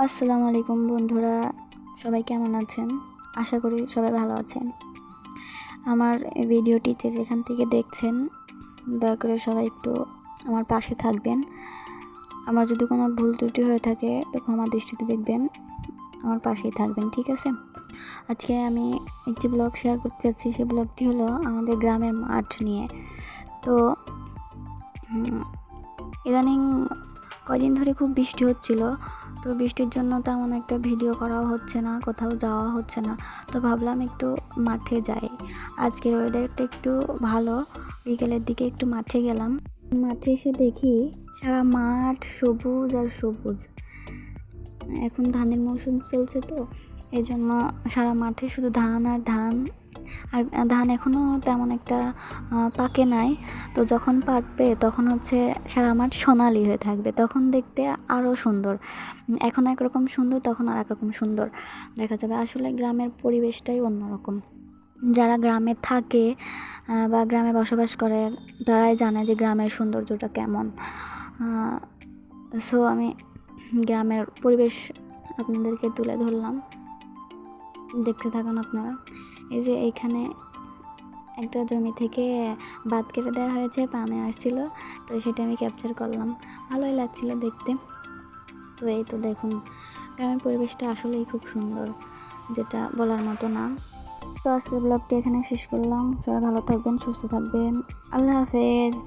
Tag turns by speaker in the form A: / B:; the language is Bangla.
A: আসসালামু আলাইকুম বন্ধুরা, সবাই কেমন আছেন? আশা করি সবাই ভালো আছেন। আমার ভিডিওটি যে যেখান থেকে দেখছেন, দয়া করে সবাই একটু আমার পাশে থাকবেন। আমার যদি কোনো ভুল ত্রুটি হয়ে থাকে তো ক্ষমা দৃষ্টিতে দেখবেন, আমার পাশেই থাকবেন, ঠিক আছে? আজকে আমি একটি ব্লগ শেয়ার করতে চাচ্ছি। সেই ব্লগটি হলো আমাদের গ্রামের মাঠ নিয়ে। তো ইদানিং কয়দিন ধরে খুব বৃষ্টি হচ্ছিল, তো বৃষ্টির জন্য তেমন একটা ভিডিও করাও হচ্ছে না, কোথাও যাওয়া হচ্ছে না। তো ভাবলাম একটু মাঠে যাই। আজকের ওয়েদারটা একটু ভালো, বিকেলের দিকে একটু মাঠে গেলাম। মাঠে এসে দেখি সারা মাঠ সবুজ আর সবুজ। এখন ধানের মৌসুম চলছে, তো এই জন্য সারা মাঠে শুধু ধান আর ধান। আর ধান এখনও তেমন একটা পাকে নাই। তো যখন পাকবে তখন হচ্ছে সারা মাঠ সোনালি হয়ে থাকবে, তখন দেখতে আরও সুন্দর। এখন একরকম সুন্দর, তখন আর একরকম সুন্দর দেখা যাবে। আসলে গ্রামের পরিবেশটাই অন্যরকম। যারা গ্রামে থাকে বা গ্রামে বসবাস করে তারাই জানে যে গ্রামের সৌন্দর্যটা কেমন। সো আমি গ্রামের পরিবেশ আপনাদেরকে তুলে ধরলাম, দেখতে থাকুন আপনারা। এই যে এইখানে একটা জমি থেকে বাঁধ কেটে দেওয়া হয়েছে, পানি আসছিল, তো সেটা আমি ক্যাপচার করলাম। ভালোই লাগছিল দেখতে। তো এই তো দেখুন, গ্রামের পরিবেশটা আসলেই খুব সুন্দর, যেটা বলার মতো না। তো আজকের ব্লগটি এখানে শেষ করলাম। সবাই ভালো থাকবেন, সুস্থ থাকবেন। আল্লাহ হাফেজ।